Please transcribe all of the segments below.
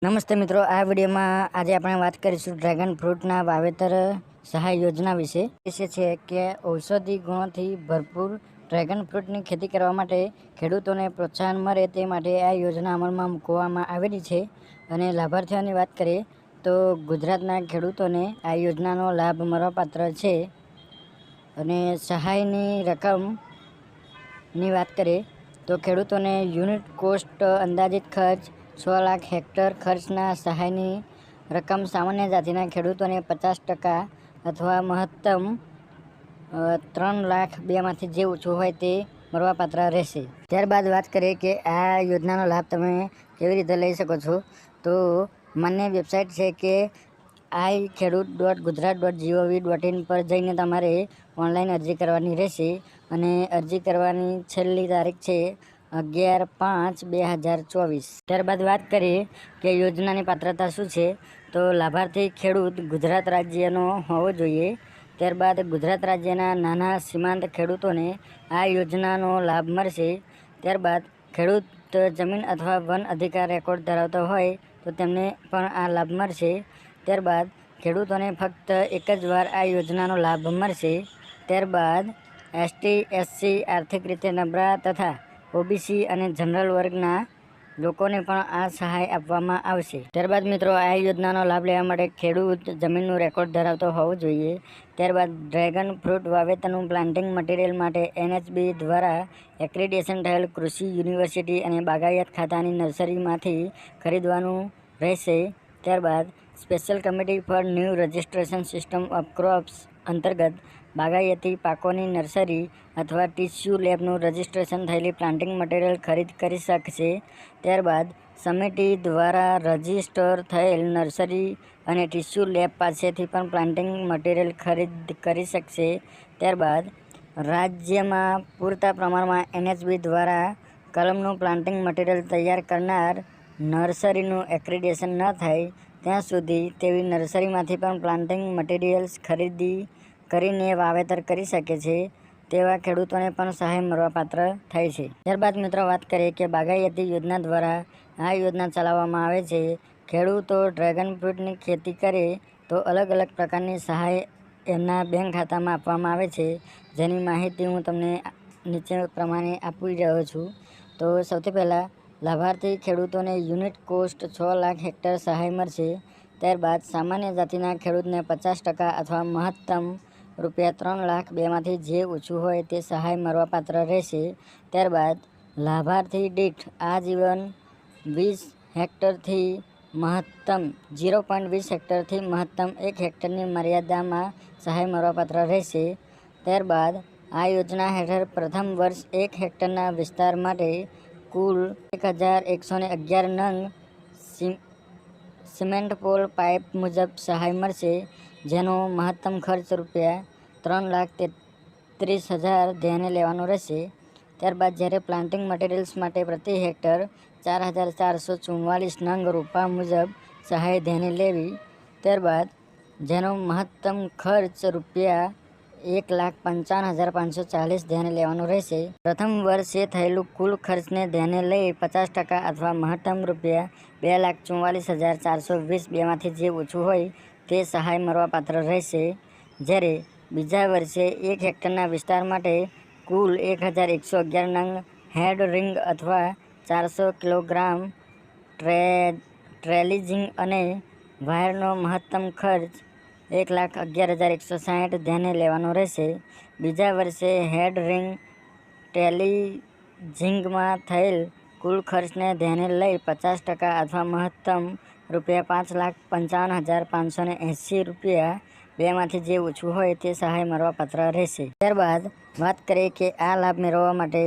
નમસ્તે મિત્રો, આ વિડીયોમાં આજે આપણે વાત કરીશું ડ્રેગન ફ્રૂટના વાવેતર સહાય યોજના વિશે. છે કે ઔષધિ ગુણોથી ભરપૂર ડ્રેગન ફ્રૂટની ખેતી કરવા માટે ખેડૂતોને પ્રોત્સાહન મળે તે માટે આ યોજના અમલમાં મૂકવામાં આવેલી છે. અને લાભાર્થીઓની વાત કરીએ તો ગુજરાતના ખેડૂતોને આ યોજનાનો લાભ મળવાપાત્ર છે. અને સહાયની રકમની વાત કરીએ તો ખેડૂતોને યુનિટ કોસ્ટ અંદાજિત ખર્ચ 6 લાખ, હેક્ટર ખર્ચના સહાયની રકમ સામાન્ય જાતિના ખેડૂતોને 50% અથવા મહત્તમ 3 લાખ, બેમાંથી જે ઓછું હોય તે મળવાપાત્ર રહેશે. ત્યારબાદ વાત કરીએ કે આ યોજનાનો લાભ તમે કેવી રીતે લઈ શકો છો. તો માન્ય વેબસાઇટ છે કે iKhedoot.gujarat.gov.in પર જઈને તમારે ઓનલાઈન અરજી કરવાની રહેશે. અને અરજી કરવાની છેલ્લી તારીખ છે 11/5/2024. ત્યારબાદ વાત કરીએ કે યોજનાની પાત્રતા શું છે. તો લાભાર્થી ખેડૂત ગુજરાત રાજ્યનો હોવો જોઈએ. ત્યારબાદ ગુજરાત રાજ્યના નાના સીમાંત ખેડૂતોને આ યોજનાનો લાભ મળશે. ત્યારબાદ ખેડૂત જમીન અથવા વન અધિકાર રેકોર્ડ ધરાવતો હોય તો તેમને પણ આ લાભ મળશે. ત્યારબાદ ખેડૂતોને ફક્ત એક જ વાર આ યોજનાનો લાભ મળશે. ત્યારબાદ એસટી, એસસી, આર્થિક રીતે નબળા તથા ઓબીસી અને જનરલ વર્ગના લોકોને પણ આ સહાય આપવામાં આવશે. ત્યારબાદ મિત્રો, આ યોજનાનો લાભ લેવા માટે ખેડૂત જમીનનું રેકોર્ડ ધરાવતો હોવો જોઈએ. ત્યારબાદ ડ્રેગન ફ્રૂટ વાવેતરનું પ્લાન્ટિંગ મટીરિયલ માટે એનએચબી દ્વારા એક્રેડિટેશન થયેલ કૃષિ યુનિવર્સિટી અને બાગાયત ખાતાની નર્સરીમાંથી ખરીદવાનું રહેશે. ત્યારબાદ special committee for new registration system of crops અંતર્ગત બાગાયતી પાકોની નર્સરી અથવા ટિશ્યુ લેબનું રજિસ્ટ્રેશન થયેલી પ્લાન્ટિંગ મટીરિયલ ખરીદ કરી શકશે. ત્યારબાદ સમિતિ દ્વારા રજિસ્ટર થયેલ નર્સરી અને ટિશ્યુ લેબ પાસેથી પણ પ્લાન્ટિંગ મટીરિયલ ખરીદ કરી શકશે. ત્યારબાદ રાજ્યમાં પૂરતા પ્રમાણમાં એનએચબી દ્વારા કલમનું પ્લાન્ટિંગ મટીરિયલ તૈયાર કરનાર નર્સરીનું એક્રેડિટેશન ન થાય ત્યાં સુધી તેવી નર્સરીમાંથી પણ પ્લાન્ટિંગ મટીરિયલ્સ ખરીદી કરીને વાવેતર કરી શકે છે તેવા ખેડૂતોને પણ સહાય મળવાપાત્ર થાય છે. ત્યારબાદ મિત્રો વાત કરીએ કે બાગાયતી યોજના દ્વારા આ યોજના ચલાવવામાં આવે છે. ખેડૂતો ડ્રેગન ફ્રૂટની ખેતી કરે તો અલગ અલગ પ્રકારની સહાય એમના બેંક ખાતામાં આપવામાં આવે છે, જેની માહિતી હું તમને નીચે પ્રમાણે આપી રહ્યો છું. તો સૌથી પહેલાં લાભાર્થી ખેડૂતોને યુનિટ કોસ્ટ 6 લાખ, હેક્ટર સહાય મળશે. ત્યારબાદ સામાન્ય જાતિના ખેડૂતને 50% અથવા મહત્તમ ₹3 લાખ, બેમાંથી જે ઓછું હોય તે સહાય મળવાપાત્ર રહેશે. ત્યારબાદ લાભાર્થી દીઠ આજીવન 20 હેક્ટરથી મહત્તમ 0.20 હેક્ટરથી મહત્તમ 1 હેક્ટરની મર્યાદામાં સહાય મળવાપાત્ર રહેશે. ત્યારબાદ આ યોજના હેઠળ પ્રથમ વર્ષ 1 હેક્ટરના વિસ્તાર માટે કુલ 1111 નંગ સિમેન્ટ પોલ પાઇપ મુજબ સહાય મળશે, જેનો મહત્તમ ખર્ચ ₹3,33,000 ધ્યાને લેવાનો રહેશે. ત્યારબાદ જ્યારે પ્લાન્ટિંગ મટીરિયલ્સ માટે પ્રતિ હેક્ટર 4,444 નંગ રોપા મુજબ સહાય ધ્યાને લેવી. ત્યારબાદ જેનો મહત્તમ ખર્ચ ₹1,55,540 ધ્યાને લેવાનો રહેશે. પ્રથમ વર્ષે થયેલું કુલ ખર્ચને ધ્યાને લઈ 50% અથવા મહત્તમ ₹2,44,420, બેમાંથી જે ઓછું હોય તે સહાય મળવાપાત્ર રહેશે. જ્યારે બીજા વર્ષે 1 હેક્ટરના વિસ્તાર માટે કુલ 1,111 નંગ હેડ રિંગ અથવા 400 કિલોગ્રામ ટ્રેલિજિંગ અને વાયરનો મહત્તમ ખર્ચ ₹1,11,160 ધ્યાને લેવાનો રહેશે. બીજા વર્ષે હેડ રિંગ ટ્રેલિજિંગમાં થયેલ કુલ ખર્ચને ધ્યાને લઈ 50% અથવા મહત્તમ ₹5,55,580, બેમાંથી જે ઓછું હોય તે સહાય મળવાપાત્ર રહેશે. ત્યારબાદ વાત કરીએ કે આ લાભ મેળવવા માટે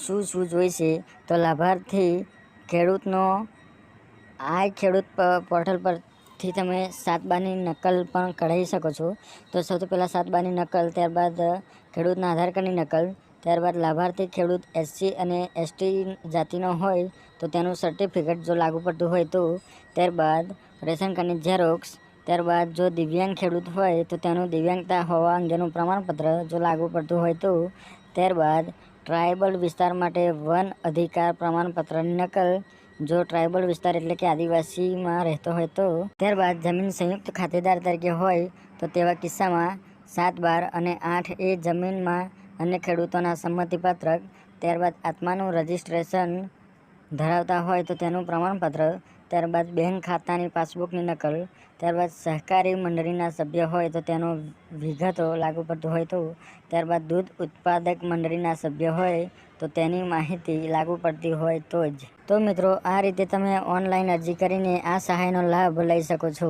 શું શું જોઈશે. તો લાભાર્થી ખેડૂતનો iKhedoot પોર્ટલ પરથી તમે 7/ની નકલ પણ કઢાવી શકો છો. તો સૌથી પહેલાં 7/ની નકલ, ત્યારબાદ ખેડૂતના આધાર કાર્ડની નકલ, ત્યારબાદ લાભાર્થી ખેડૂત એસસી અને એસટી જાતિનો હોય તો તેનું સર્ટિફિકેટ જો લાગુ પડતું હોય તો, ત્યારબાદ રેશન કાર્ડની ઝેરોક્સ, ત્યારબાદ જો દિવ્યાંગ ખેડૂત હોય તો તેનું દિવ્યાંગતા હોવા અંગેનું પ્રમાણપત્ર જો લાગુ પડતું હોય તો, ત્યારબાદ ટ્રાયબલ વિસ્તાર માટે વન અધિકાર પ્રમાણપત્રની નકલ, જો ટ્રાઇબલ વિસ્તાર એટલે કે આદિવાસીમાં રહેતો હોય તો. ત્યારબાદ જમીન સંયુક્ત ખાતેદાર તરીકે હોય તો તેવા કિસ્સામાં 7, 12 અને 8 એ જમીનમાં અન્ય ખેડૂતોના સંમતિપત્રક. ત્યારબાદ આત્માનું રજિસ્ટ્રેશન ધરાવતા હોય તો તેનું પ્રમાણપત્ર. ત્યારબાદ બેંક ખાતાની પાસબુકની નકલ. ત્યારબાદ સહકારી મંડળીના સભ્ય હોય તો તેનો વિગતો લાગુ પડતું હોય તો. ત્યારબાદ દૂધ ઉત્પાદક મંડળીના સભ્ય હોય તો તેની માહિતી લાગુ પડતી હોય તો જ. તો મિત્રો, આ રીતે તમે ઓનલાઈન અરજી કરીને આ સહાયનો લાભ લઈ શકો છો.